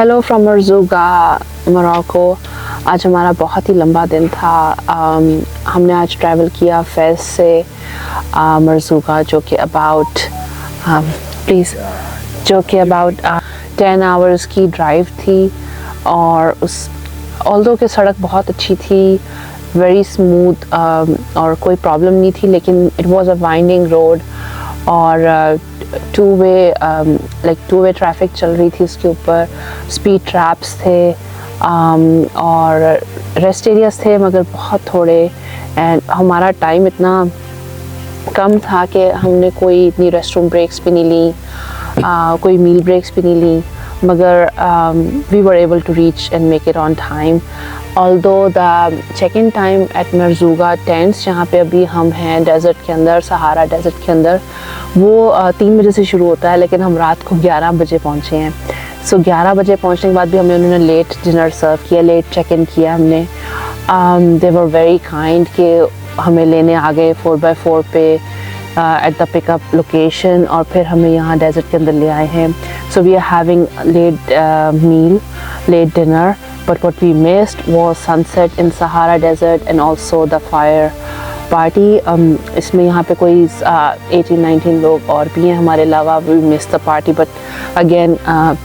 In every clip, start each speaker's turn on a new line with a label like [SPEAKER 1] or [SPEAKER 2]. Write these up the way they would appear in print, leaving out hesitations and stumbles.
[SPEAKER 1] Hello from मरज़ूगा Morocco. आज हमारा बहुत ही लंबा दिन था। हमने आज ट्रैवल किया फेस से मरज़ूगा, जो कि अबाउट 10 आवर्स की ड्राइव थी। और उस ऑल्दो कि सड़क बहुत अच्छी थी, वेरी स्मूथ, और कोई प्रॉब्लम नहीं थी, लेकिन it was a winding road और टू वे ट्रैफिक चल रही थी उसके ऊपर। स्पीड ट्रैप्स थे और रेस्ट एरियाज थे मगर बहुत थोड़े। एंड हमारा टाइम इतना कम था कि हमने कोई इतनी रेस्ट रूम ब्रेक्स भी नहीं ली, कोई मील ब्रेक्स भी नहीं ली, मगर we were able to reach and make it on time. Although the check in time at Merzouga tents, जहाँ पे अभी हम हैं डेज़र्ट के अंदर, सहारा डेज़र्ट के अंदर, वो 3 बजे से शुरू होता है, लेकिन हम रात को 11 बजे पहुँचे हैं। सो 11 बजे पहुँचने के बाद भी हमें उन्होंने लेट डिनर सर्व किया, लेट चेक इन किया हमने। दे वर वेरी काइंड कि हमें लेने आ गए 4x4 पे एट द पिकअप लोकेशन, और फिर हमें यहाँ डेज़र्ट के अंदर ले आए हैं। So we are having late meal, late dinner, but what we missed was sunset in Sahara Desert and also the fire party. इसमें यहाँ पे कोई 18-19 लोग और भी हैं हमारे अलावा। we missed the party, but again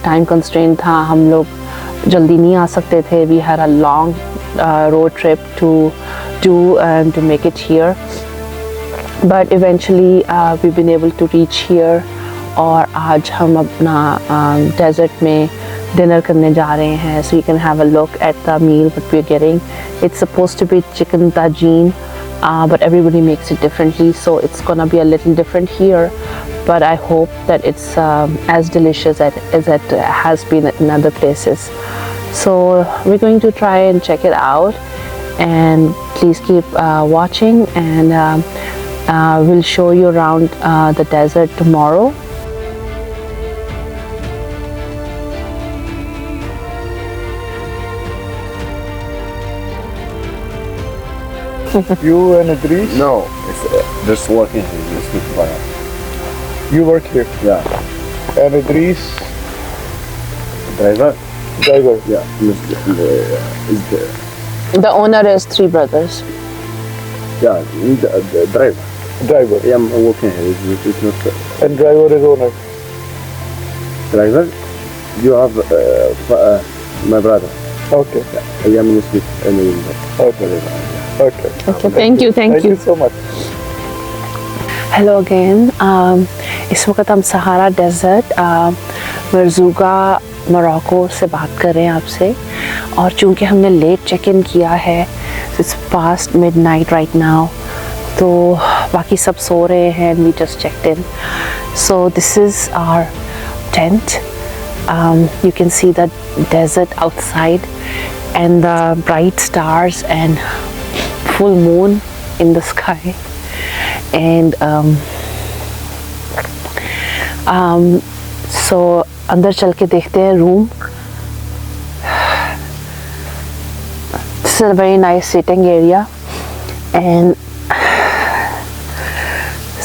[SPEAKER 1] time constraint था, हम लोग जल्दी नहीं आ सकते थे। we had a long road trip to do and to make it here, but eventually we've been able to reach here। और आज हम अपना डेज़र्ट में डिनर करने जा रहे हैं। So you can have a look at the meal what we are getting. It's supposed to be chicken tagine, but everybody makes it differently, so it's gonna be a little different here, but I hope that it's as delicious as it has been in other places. So we're going to try and check it out, and please keep watching, and we'll show you around the desert tomorrow.
[SPEAKER 2] You and Idris?
[SPEAKER 3] No, it's just working here. Just with fire.
[SPEAKER 2] You work here.
[SPEAKER 3] Yeah.
[SPEAKER 2] And Idris?
[SPEAKER 3] Driver?
[SPEAKER 2] Driver.
[SPEAKER 3] Yeah. Is the
[SPEAKER 1] The owner is 3 brothers.
[SPEAKER 3] yeah the driver.
[SPEAKER 2] Driver.
[SPEAKER 3] Yeah, I'm working here. It's not
[SPEAKER 2] And driver is owner.
[SPEAKER 3] driver. You have my brother.
[SPEAKER 2] Okay.
[SPEAKER 3] I am with
[SPEAKER 2] Okay. Okay.
[SPEAKER 1] Okay, thank you.
[SPEAKER 2] Thank you so much.
[SPEAKER 1] Hello again. इस वक्त हम सहारा dessert मरज़ूगा Morocco से बात कर रहे हैं आपसे। और चूँकि हमने लेट चेक इन किया है, it's past midnight right now, तो बाकी सब सो रहे हैं, we just checked in. So this is our tent. You can see the desert outside and the bright stars and full moon in the sky, and so अंदर चल के देखते हैं room. This is a very nice sitting area, and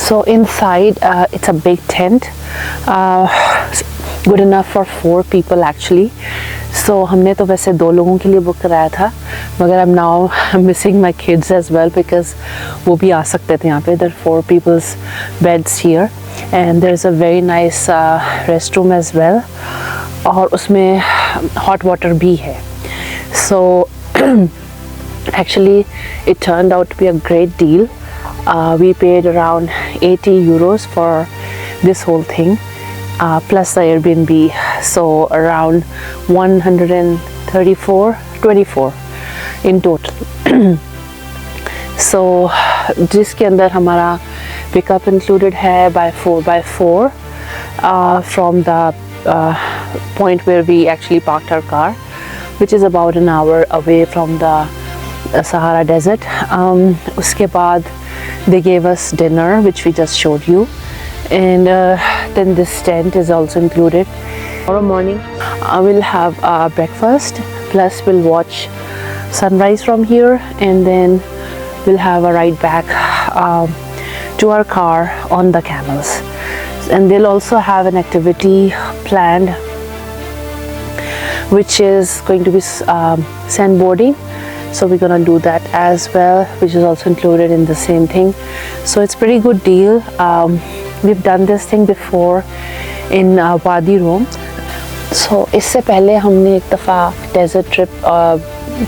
[SPEAKER 1] so inside it's a big tent, good enough for 4 people actually. So हमने तो वैसे 2 लोगों के लिए बुक कराया था, मगर I'm now missing my kids as well because वो भी आ सकते थे यहाँ पे। There are 4 people's beds here, and there's a very nice restroom as well, और उसमें hot water भी है। So actually it turned out to be a great deal. We paid around 80 euros for this whole thing, plus the Airbnb, so around 124 in total. So जिसके अंदर हमारा pickup included है by 4x4 from the point where we actually parked our car, which is about an hour away from the Sahara Desert. उसके बाद they gave us dinner, which we just showed you, and then this tent is also included. Tomorrow morning we'll have breakfast, plus we'll watch sunrise from here, and then we'll have a ride back to our car on the camels. And they'll also have an activity planned which is going to be sandboarding. So we're gonna do that as well, which is also included in the same thing. So it's pretty good deal. We've done this thing before in Wadi Rum. So इससे पहले हमने एक दफ़ा desert trip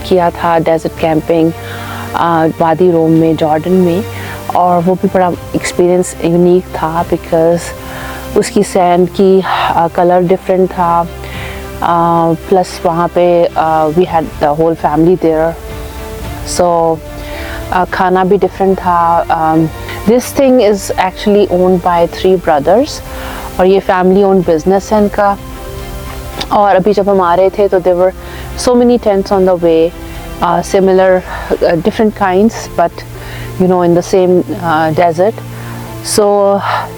[SPEAKER 1] किया था, desert camping वादी रोम में, Jordan में, और वो भी बड़ा एक्सपीरियंस यूनिक था बिकॉज़ उसकी सैंड की कलर डिफरेंट था, प्लस वहाँ पे we had the whole family there, so खाना भी डिफरेंट था. This thing is actually owned by 3 brothers और ये फैमिली ओन्ड बिजनेस है इनका. और अभी जब हम आ रहे थे तो there were so many tents on the way, similar different kinds, but you know, in the same desert. So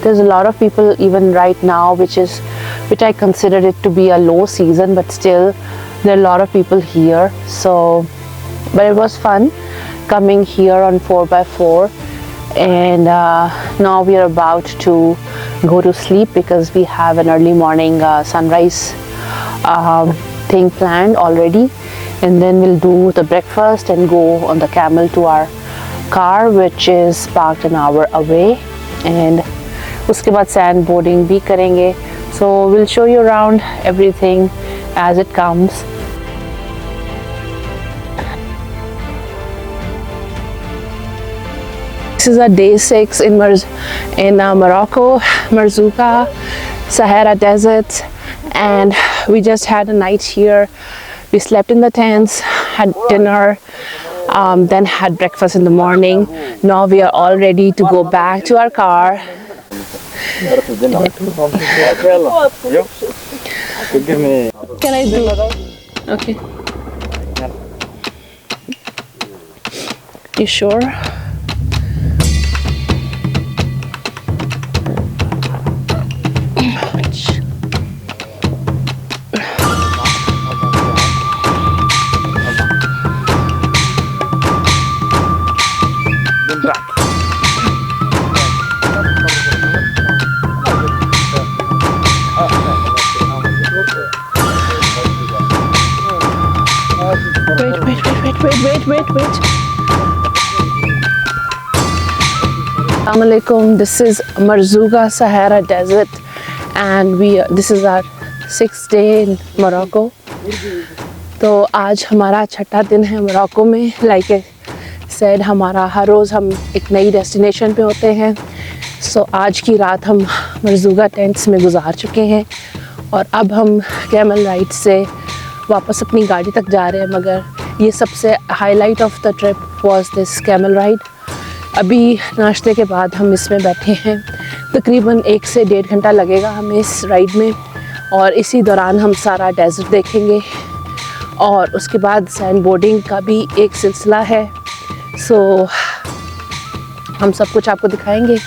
[SPEAKER 1] there's a lot of people even right now, which I consider it to be a low season, but still there are a lot of people here. So but it was fun coming here on 4x4, and now we are about to go to sleep because we have an early morning sunrise thing planned already. And then we'll do the breakfast and go on the camel to our car, which is parked an hour away, and उसके बाद sand boarding भी करेंगे. So we'll show you around everything as it comes. This is our day 6 in Morocco, Merzouga, Sahara Desert, and we just had a night here. We slept in the tents, had dinner, then had breakfast in the morning. Now we are all ready to go back to our car. Can I do? Okay. You sure? Wait. Assalamu alaikum. This is Merzouga Sahara Desert, and this is our 6th day in Morocco. तो आज हमारा छठा दिन है Morocco में. Like I said, हमारा हर रोज़ हम एक नई डेस्टिनेशन पे होते हैं. सो आज की रात हम मरज़ूगा टेंट्स में गुजार चुके हैं और अब हम कैमल राइड से वापस अपनी गाड़ी तक जा रहे हैं. मगर ये सबसे highlight of the trip was this camel ride. अभी नाश्ते के बाद हम इसमें बैठे हैं. तकरीबन 1 से 1.5 घंटा लगेगा हमें इस राइड में, और इसी दौरान हम सारा डेजर्ट देखेंगे और उसके बाद सैंड बोर्डिंग का भी एक सिलसिला है. सो हम सब कुछ आपको दिखाएंगे.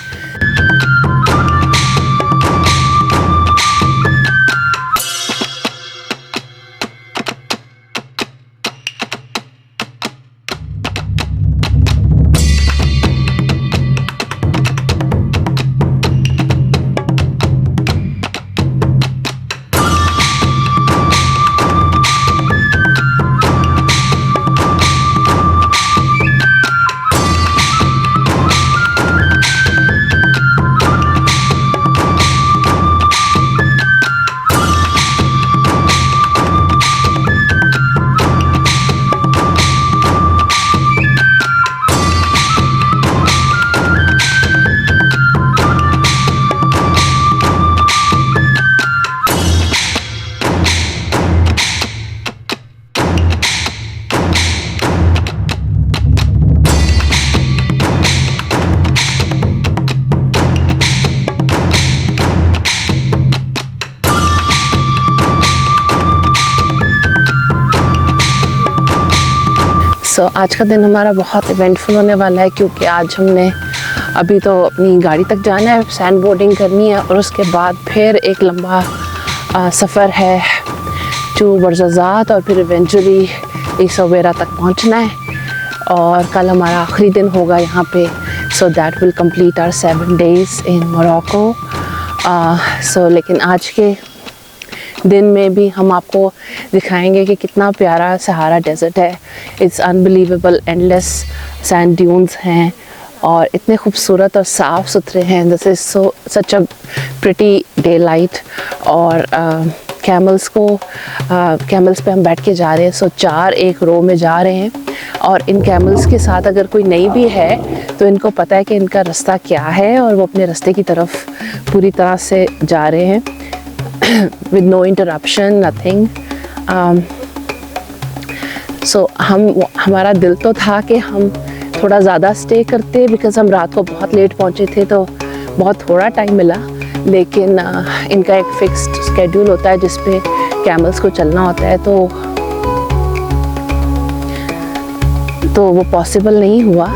[SPEAKER 1] सो आज का दिन हमारा बहुत इवेंटफुल होने वाला है, क्योंकि आज हमने अभी तो अपनी गाड़ी तक जाना है, सैंड बोर्डिंग करनी है, और उसके बाद फिर एक लंबा सफ़र है टू बरज़ाज़ात, और फिर इवेंचुअली ईसोवेरा तक पहुंचना है. और कल हमारा आखिरी दिन होगा यहाँ पे. So that will complete our 7 days in Morocco. So लेकिन आज के दिन में भी हम आपको दिखाएंगे कि कितना प्यारा सहारा डेजर्ट है। It's unbelievable, endless sand dunes हैं और इतने खूबसूरत और साफ़ सुथरे हैं। This is such a pretty day light. और कैमल्स पे हम बैठ के जा रहे हैं। सो 4 एक रो में जा रहे हैं और इन कैमल्स के साथ अगर कोई नहीं भी है तो इनको पता है कि इनका रास्ता क्या है और वो अपने रास्ते की तरफ पूरी तरह से जा रहे हैं with no interruption, nothing. So हमारा दिल तो था कि हम थोड़ा ज़्यादा स्टे करते, बिकॉज़ हम रात को बहुत लेट पहुँचे थे तो बहुत थोड़ा टाइम मिला, लेकिन इनका एक फिक्स्ड स्केड्यूल होता है जिस पे कैमल्स को चलना होता है, तो वो पॉसिबल नहीं हुआ।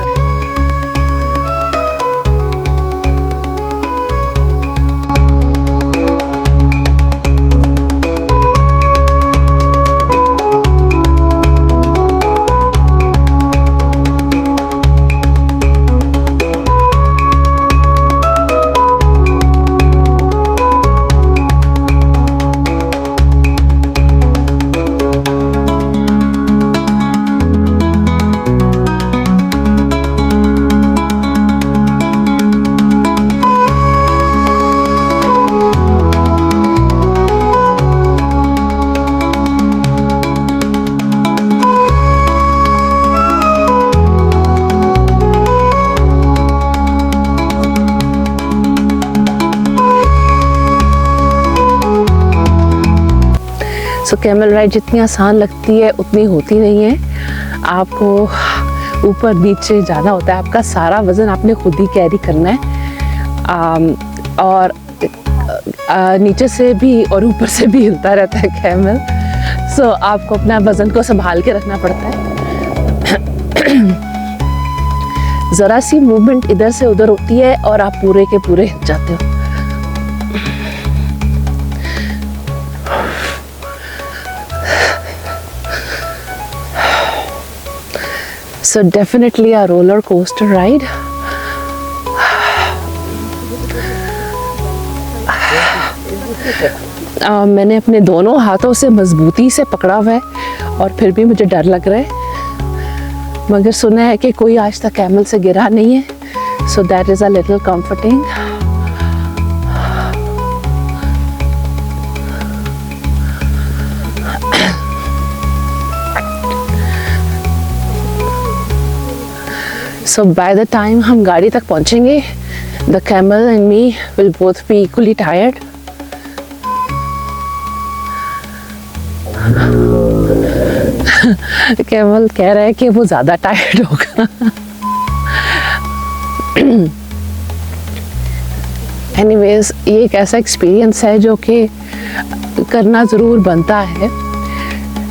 [SPEAKER 1] सो कैमल राइड जितनी आसान लगती है उतनी होती नहीं है। आपको ऊपर नीचे जाना होता है, आपका सारा वज़न आपने खुद ही कैरी करना है और नीचे से भी और ऊपर से भी हिलता रहता है कैमल। सो आपको अपना वज़न को संभाल के रखना पड़ता है। ज़रा सी मूवमेंट इधर से उधर होती है और आप पूरे के पूरे हिल जाते हो। So definitely a roller coaster ride. मैंने अपने दोनों हाथों से मजबूती से पकड़ा हुआ है और फिर भी मुझे डर लग रहा है, मगर सुना है कि कोई आज तक कैमल से गिरा नहीं है, so that is a little comforting. So by the time हम गाड़ी तक पहुंचेंगे, the camel and me will both be equally tired. Camel कह रहा है कि वो ज़्यादा टायर्ड होगा। Anyways, ये एक ऐसा एक्सपीरियंस है जो कि करना ज़रूर बनता है,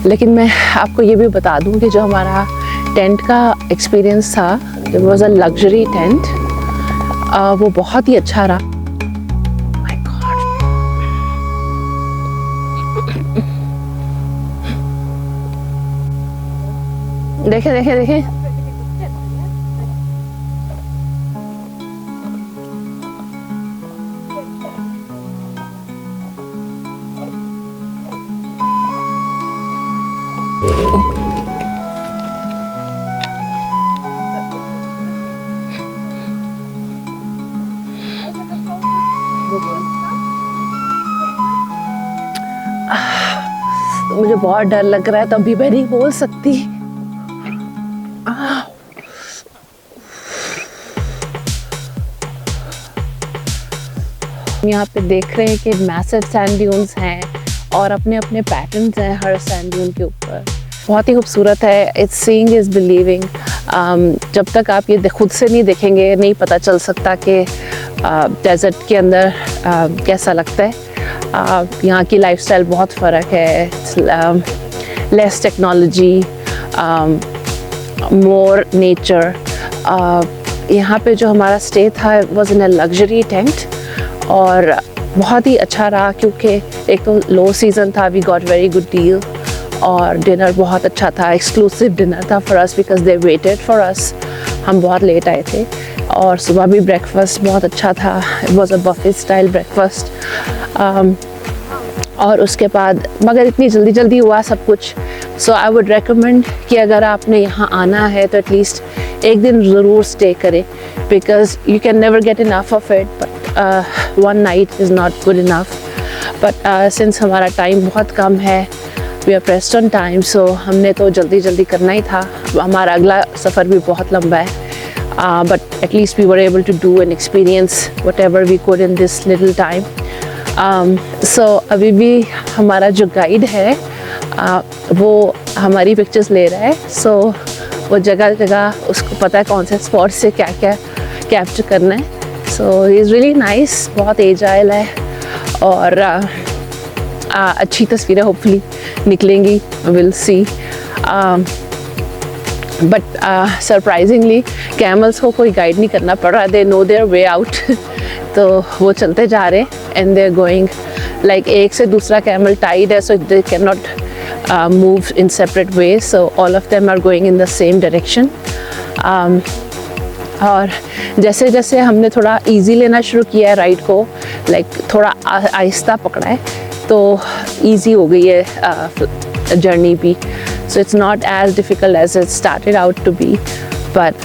[SPEAKER 1] लेकिन मैं आपको ये भी बता दूं कि जो हमारा टेंट का एक्सपीरियंस था, it was a luxury tent, वो बहुत ही अच्छा रहा। माय गॉड, देखें देखें देखें, मुझे बहुत डर लग रहा है, तो अभी मैं नहीं बोल सकती। यहाँ पे देख रहे हैं कि मैसिव सैंड ड्यून्स हैं और अपने अपने पैटर्न्स हैं हर सैंड ड्यून के ऊपर। बहुत ही खूबसूरत है। It's seeing is believing. जब तक आप ये खुद से नहीं देखेंगे नहीं पता चल सकता कि डेजर्ट के अंदर कैसा लगता है। यहाँ की लाइफस्टाइल बहुत फ़र्क है। Less technology, more nature. यहाँ पे जो हमारा स्टे था was in a luxury tent और बहुत ही अच्छा रहा, क्योंकि एक तो लो सीज़न था, we got very good deal, और डिनर बहुत अच्छा था, एक्सक्लूसिव डिनर था for us because they waited for us. हम बहुत लेट आए थे और सुबह भी ब्रेकफास्ट बहुत अच्छा था। It was a buffet style breakfast. और उसके बाद मगर इतनी जल्दी जल्दी हुआ सब कुछ. सो आई वुड रेकमेंड कि अगर आपने यहाँ आना है तो एटलीस्ट एक दिन ज़रूर स्टे करें, because you can never get enough of it, but one night is not good enough. But since हमारा टाइम बहुत कम है, we are pressed on time, so हमने तो जल्दी जल्दी करना ही था. हमारा अगला सफ़र भी बहुत लंबा है, but at least we were able to do and experience whatever we could in this little time. So अभी भी हमारा जो गाइड है वो हमारी पिक्चर्स ले रहा है. So वो जगह जगह उसको पता है कौन से स्पॉट से क्या क्या कैप्चर करना है. So he is really nice, बहुत एजाइल है और अच्छी तस्वीरें होपफुली निकलेंगी. We'll see. But surprisingly camels को कोई गाइड नहीं करना पड़ रहा. They know their way out. तो वो चलते जा रहे हैं and they are going like एक से दूसरा कैमल टाइड है, so they cannot move in separate way. So all of them are going in the same direction. और जैसे जैसे हमने थोड़ा इजी लेना शुरू किया है राइड को, लाइक थोड़ा आहिस्ता पकड़ा है, तो इजी हो गई है जर्नी भी. So it's not as difficult as it started out to be. But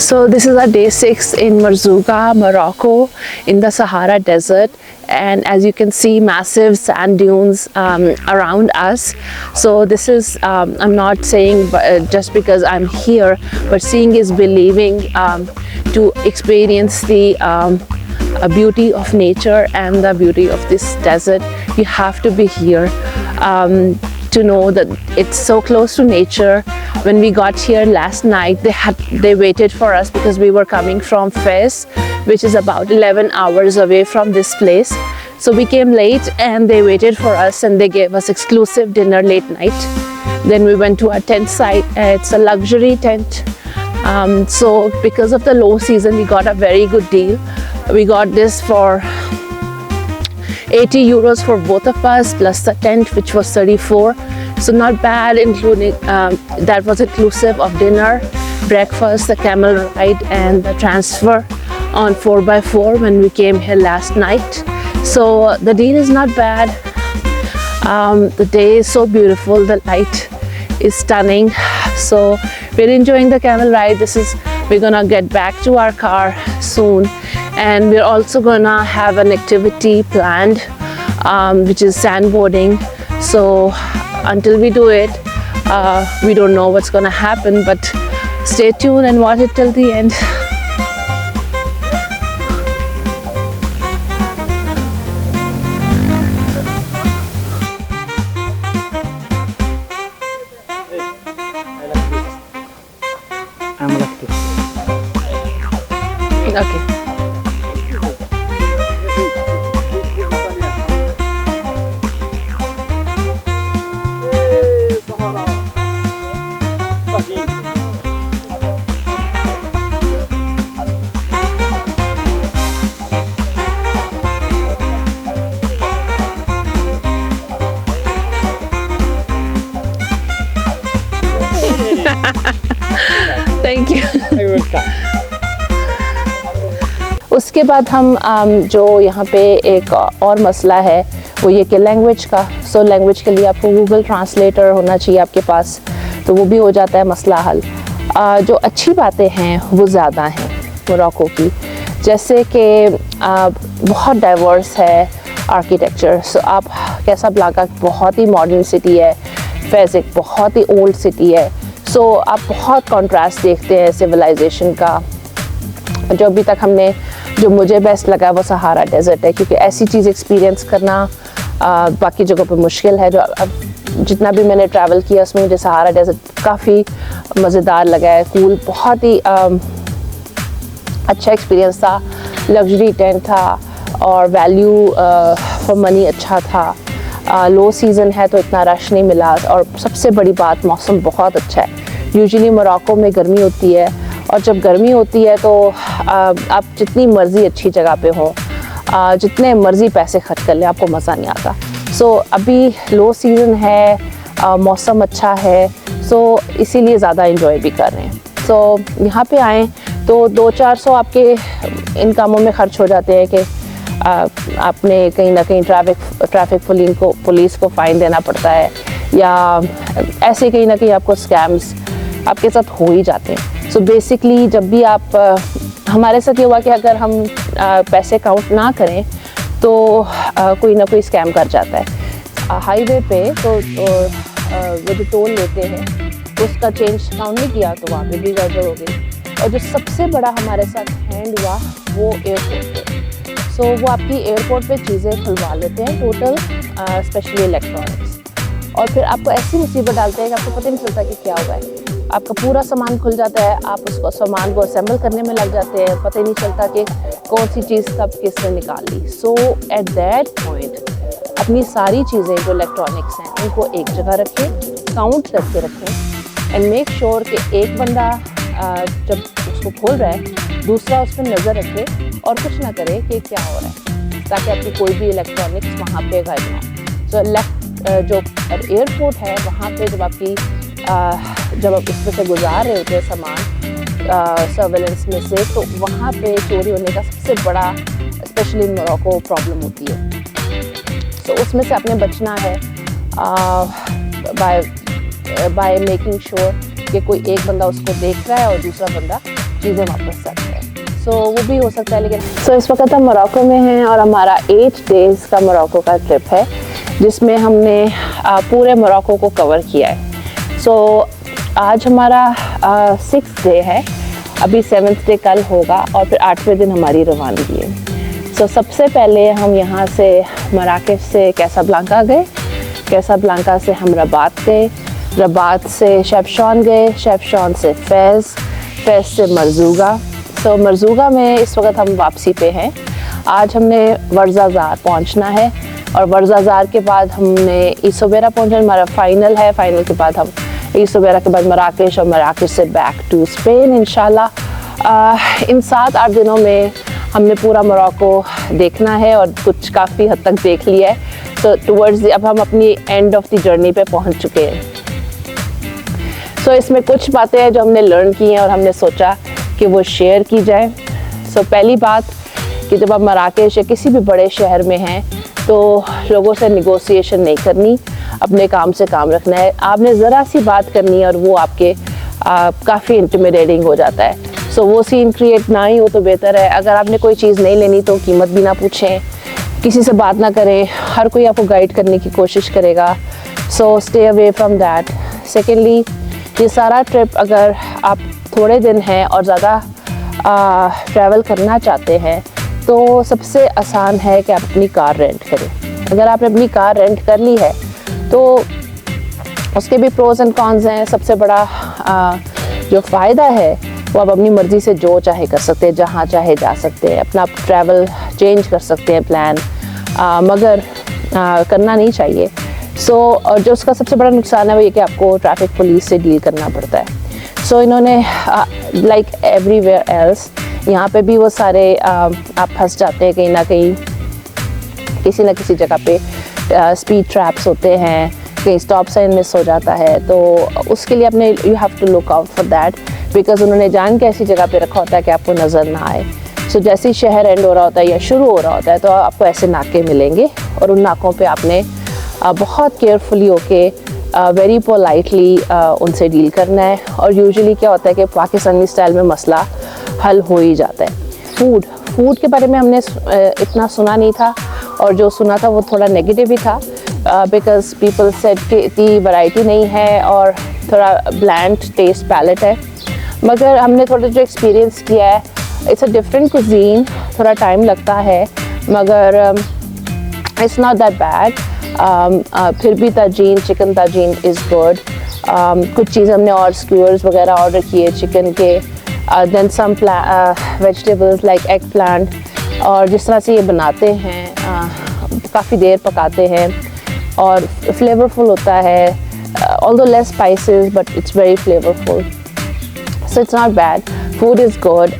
[SPEAKER 1] so this is our day 6 in Merzouga, Morocco, in the Sahara Desert, and as you can see, massive sand dunes around us. So this is I'm not saying just because I'm here, but seeing is believing. To experience the beauty of nature and the beauty of this desert, you have to be here. To know that it's so close to nature. When we got here last night, they waited for us because we were coming from Fez, which is about 11 hours away from this place. So we came late and they waited for us and they gave us exclusive dinner late night. Then we went to our tent site. It's a luxury tent. So because of the low season, we got a very good deal. We got this for 80 euros for both of us, plus the tent, which was 34. So not bad, including that was inclusive of dinner, breakfast, the camel ride, and the transfer on 4x4 when we came here last night. So the deal is not bad. The day is so beautiful, the light is stunning. So we're enjoying the camel ride. We're gonna get back to our car soon, and we're also gonna have an activity planned, which is sandboarding. So until we do it, we don't know what's gonna happen, but stay tuned and watch it till the end. Okay. Thank you. उसके बाद हम जो यहाँ पे एक और मसला है वो ये कि लैंग्वेज का. सो लैंग्वेज के लिए आपको गूगल ट्रांसलेटर होना चाहिए आपके पास, तो वो भी हो जाता है मसला हल. जो अच्छी बातें हैं वो ज़्यादा हैं मोरक्को की, जैसे कि बहुत डाइवर्स है आर्किटेक्चर. सो आप कैसाब्लांका बहुत ही मॉडर्न सिटी है, फेज़ एक बहुत ही ओल्ड सिटी है. सो आप बहुत कॉन्ट्रास्ट देखते हैं सिविलाइजेशन का. जो अभी तक जो मुझे बेस्ट लगा वो सहारा डेजर्ट है, क्योंकि ऐसी चीज़ एक्सपीरियंस करना बाकी जगहों पे मुश्किल है. जो अब जितना भी मैंने ट्रैवल किया उसमें मुझे सहारा डेजर्ट काफ़ी मज़ेदार लगा है. कूल, बहुत ही अच्छा एक्सपीरियंस था. लग्जरी टेंट था और वैल्यू फॉर मनी अच्छा था. लो सीज़न है तो इतना रश नहीं मिला, और सबसे बड़ी बात मौसम बहुत अच्छा है. यूजुअली मोरक्को में गर्मी होती है, और जब गर्मी होती है तो आप जितनी मर्ज़ी अच्छी जगह पे हो, जितने मर्ज़ी पैसे खर्च कर लें, आपको मज़ा नहीं आता. सो अभी लो सीज़न है, मौसम अच्छा है, सो इसीलिए ज़्यादा इंजॉय भी कर रहे हैं. सो यहाँ पे आएँ तो 200-400 आपके इन कामों में ख़र्च हो जाते हैं कि आपने कहीं ना कहीं ट्रैफिक पुलिस को फ़ाइन देना पड़ता है, या ऐसे कहीं ना कहीं आपको स्कैम्स आपके साथ हो ही जाते हैं। सो बेसिकली जब भी आप हमारे साथ ये हुआ कि अगर हम पैसे काउंट ना करें तो कोई ना कोई स्कैम कर जाता है हाईवे पे। तो वो जो टोल लेते हैं उसका चेंज काउंट नहीं किया तो वहाँ पे भी गड़बड़ हो गई। और जो सबसे बड़ा हमारे साथ हैंड हुआ वो एयरपोर्ट पे। सो वो आपकी एयरपोर्ट पे चीज़ें खुलवा लेते हैं टोटल, स्पेशली इलेक्ट्रॉनिक्स, और फिर आपको ऐसी मुसीबत डालते हैं कि आपको पता नहीं चलता कि क्या हुआ है। आपका पूरा सामान खुल जाता है, आप उसको सामान को असेंबल करने में लग जाते हैं, पता ही नहीं चलता कि कौन सी चीज़ कब किसने निकाल ली। सो एट दैट पॉइंट अपनी सारी चीज़ें जो इलेक्ट्रॉनिक्स हैं उनको एक जगह रखें, काउंट करके रखें, एंड मेक श्योर कि एक बंदा जब उसको खोल रहा है दूसरा उस पर नज़र रखे और कुछ ना करे कि क्या हो रहा है, ताकि आपकी कोई भी इलेक्ट्रॉनिक्स वहाँ पे गायब ना हो। सो जो एयरपोर्ट है वहाँ पे जब आपकी जब आप उसमें से गुजार रहे होते हैं सामान सर्वेलेंस में से, तो वहाँ पे चोरी होने का सबसे बड़ा स्पेशली इन मोरक्को प्रॉब्लम होती है। तो उसमें से आपने बचना है बाय मेकिंग श्योर कि कोई एक बंदा उसको देख रहा है और दूसरा बंदा चीज़ें वापस कर रहा है। सो वो भी हो सकता है, लेकिन इस वक्त हम मोरक्को में हैं और हमारा 8 डेज़ का मोरक्को का ट्रिप है जिसमें हमने पूरे मोरक्को को कवर किया है। सो आज हमारा 6th डे है, अभी 7th डे कल होगा और फिर 8वें दिन हमारी रवानगी है। सो सबसे पहले हम यहाँ से मराकेश से कैसाब्लांका गए, कैसाब्लांका से हम रबात गए, रबात से शेफशॉन गए, शेफशॉन से फैज़, फैज़ से मरज़ूगा। सो मरज़ूगा में इस वक्त हम वापसी पे हैं। आज हमने वर्ज़ाज़ार पहुँचना है और वर्ज़ाज़ार के बाद हमने ईसोबेरा पहुँचना, हमारा फ़ाइनल है। फ़ाइनल के बाद हम ईसोबेरा के बाद मराकेश और मराकेश से बैक टू स्पेन इंशाल्लाह। इन 7-8 दिनों में हमने पूरा मोरक्को देखना है और कुछ काफ़ी हद तक देख लिया है। तो टुवर्ड्स अब हम अपनी एंड ऑफ द जर्नी पे पहुंच चुके हैं। सो इसमें कुछ बातें हैं जो हमने लर्न की हैं और हमने सोचा कि वो शेयर की जाए। सो पहली बात कि जब आप मराकेश या किसी भी बड़े शहर में हैं तो लोगों से निगोशिएशन नहीं करनी, अपने काम से काम रखना है। आपने ज़रा सी बात करनी है और वो आपके काफ़ी इंटिमिडेटिंग हो जाता है। सो वो सीन क्रिएट ना ही हो तो बेहतर है। अगर आपने कोई चीज़ नहीं लेनी तो कीमत भी ना पूछें, किसी से बात ना करें, हर कोई आपको गाइड करने की कोशिश करेगा। So stay away from that. Secondly, ये सारा ट्रिप अगर आप थोड़े दिन हैं और ज़्यादा ट्रैवल करना चाहते हैं तो सबसे आसान है कि आप अपनी कार रेंट करें। अगर आपने अपनी कार रेंट कर ली है तो उसके भी प्रोज एंड कॉन्स हैं। सबसे बड़ा जो फ़ायदा है वो आप अपनी मर्ज़ी से जो चाहे कर सकते हैं, जहाँ चाहे जा सकते हैं, अपना ट्रैवल चेंज कर सकते हैं प्लान, मगर करना नहीं चाहिए। सो और जो उसका सबसे बड़ा नुकसान है वो ये कि आपको ट्रैफिक पुलिस से डील करना पड़ता है। सो इन्होंने लाइक एवरीवेयर एल्स यहाँ पे भी वो सारे आप फंस जाते हैं कहीं ना कहीं, किसी ना किसी जगह पे स्पीड ट्रैप्स होते हैं, कहीं स्टॉप साइन मिस हो जाता है। तो उसके लिए अपने you have to look out for that, because उन्होंने जान के ऐसी जगह पे रखा होता है कि आपको नज़र ना आए। सो जैसे ही शहर एंड हो रहा होता है या शुरू हो रहा होता है तो आपको ऐसे नाके मिलेंगे और उन नाकों पे आपने बहुत केयरफुली होके वेरी पोलाइटली उनसे डील करना है। और यूजुअली क्या होता है कि पाकिस्तानी स्टाइल में मसला हल हो ही जाता है। फूड के बारे में हमने इतना सुना नहीं था और जो सुना था वो थोड़ा नेगेटिव ही था, बिकॉज पीपल सेड कि इतनी वैरायटी नहीं है और थोड़ा ब्लैंड टेस्ट पैलेट है। मगर हमने थोड़ा जो एक्सपीरियंस किया है, इट्स अ डिफरेंट कुजीन, थोड़ा टाइम लगता है मगर इट्स नॉट दैट बैड। फिर भी ताजीन, चिकन ताजीन इज़ गुड। कुछ चीज़ हमने और स्क्यूअर्स वगैरह ऑर्डर किए चिकन के, then some vegetables like eggplant, और जिस तरह से ये बनाते हैं काफ़ी देर पकाते हैं और फ्लेवरफुल होता है, although less spices but it's very flavorful, so it's not bad. Food is good,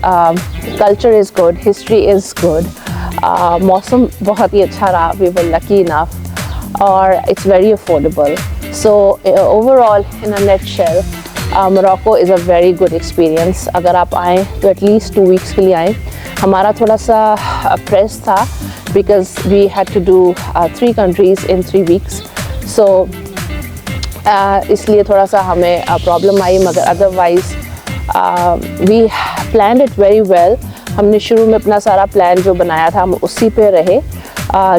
[SPEAKER 1] culture is good, history is good, मौसम बहुत ही अच्छा रहा, we were lucky enough, और it's very affordable. So overall in a nutshell, Morocco is a very good experience. अगर आप आएँ तो एटलीस्ट 2 वीक्स के लिए आएँ. हमारा थोड़ा सा प्रेस था because we had to do 3 countries in 3 weeks. So इसलिए थोड़ा सा हमें प्रॉब्लम आई, मगर otherwise we plan it very well. हमने शुरू में अपना सारा प्लान जो बनाया था हम उसी पे रहे,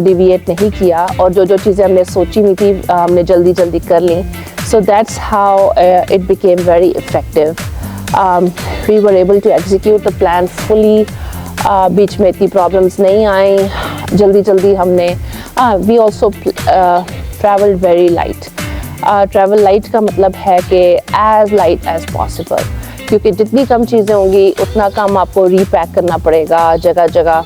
[SPEAKER 1] डिविएट नहीं किया, और जो जो चीज़ें हमने सोची नहीं थी हमने जल्दी जल्दी कर ली. So that's how it became very effective. We were able to execute the plan fully. बीच में इतनी प्रॉब्लम्स नहीं आई, जल्दी जल्दी हमने. We also travelled very light. Travel light का मतलब है कि एज़ लाइट एज़ पॉसिबल, क्योंकि जितनी कम चीज़ें होंगी उतना कम आपको रीपैक करना पड़ेगा जगह जगह.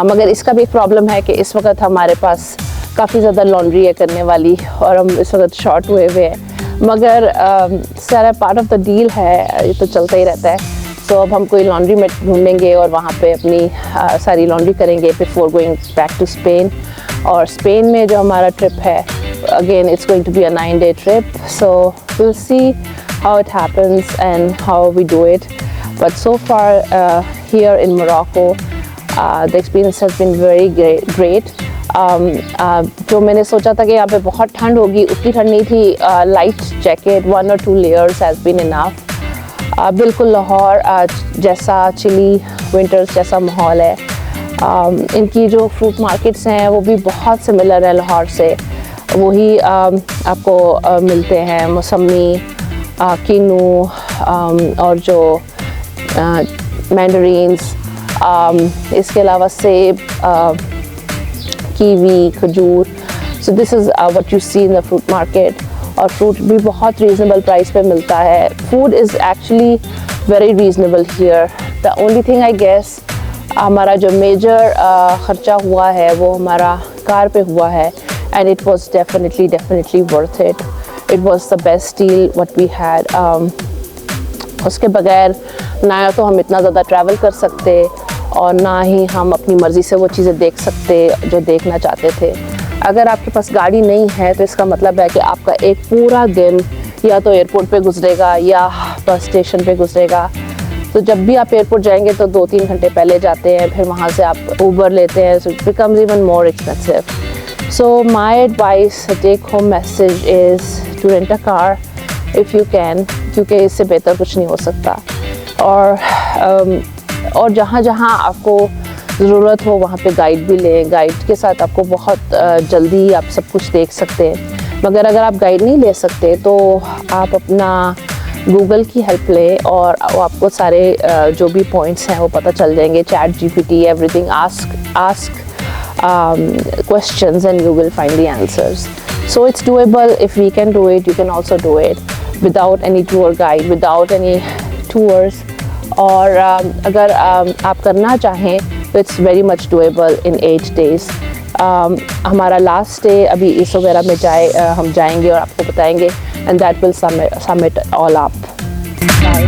[SPEAKER 1] मगर इसका भी एक प्रॉब्लम है कि इस वक्त हमारे पास काफ़ी ज़्यादा लॉन्ड्री है करने वाली, और हम इस वक्त शॉर्ट हुए हुए हैं. मगर सारा पार्ट ऑफ द डील है, ये तो चलता ही रहता है. सो अब हम कोई लॉन्ड्री में ढूंढेंगे और वहाँ पे अपनी सारी लॉन्ड्री करेंगे before going back to Spain. और स्पेन में जो हमारा ट्रिप है, again it's going to be a 9-day trip. So will see how it happens and how we do it. But so far here in Morocco, the experience has been very great. जो मैंने सोचा था कि यहाँ पे बहुत ठंड होगी, उतनी ठंड नहीं थी. Light jacket 1 or 2 layers has been enough. बिल्कुल लाहौर जैसा चिली विंटर्स जैसा माहौल है. इनकी जो फ्रूट मार्केट्स हैं वो भी बहुत सिमिलर है लाहौर से. वही आपको मिलते हैं मौसमी, किन्नू, और जो मैंडरीन्स, इसके अलावा सेब, कीवी, खजूर. So this is what you see in the fruit market. और फ्रूट भी बहुत रीज़नेबल प्राइस पे मिलता है. Food is actually very reasonable here. The only thing I guess हमारा जो मेजर ख़र्चा हुआ है वो हमारा कार पे हुआ है, and it was definitely worth it. It was the best deal what we had. उसके बगैर ना तो हम इतना ज़्यादा ट्रैवल कर सकते और ना ही हम अपनी मर्ज़ी से वो चीज़ें देख सकते जो देखना चाहते थे. अगर आपके पास गाड़ी नहीं है तो इसका मतलब है कि आपका एक पूरा दिन या तो एयरपोर्ट पे गुजरेगा या बस स्टेशन पे गुजरेगा. तो जब भी आप एयरपोर्ट जाएंगे तो 2-3 घंटे पहले जाते हैं, फिर वहाँ से आप ऊबर लेते हैं. So it becomes even more expensive. So my advice, the take home message is to rent a car if you can, क्योंकि इससे बेहतर कुछ नहीं हो सकता. और जहाँ जहाँ आपको ज़रूरत हो वहाँ पे गाइड भी लें. गाइड के साथ आपको बहुत जल्दी आप सब कुछ देख सकते हैं. मगर अगर आप गाइड नहीं ले सकते तो आप अपना गूगल की हेल्प लें और वो आपको सारे जो भी पॉइंट्स हैं वो पता चल जाएंगे. ChatGPT, everything, ask questions and you will find the answers. So it's doable. If we can do it, you can also do it without any tour guide, without any tours. और अगर आप करना चाहें तो it's very much doable in 8 days. हमारा last day अभी इस वगैरह में हम जाएंगे और आपको बताएंगे, and that will sum it all up. Bye.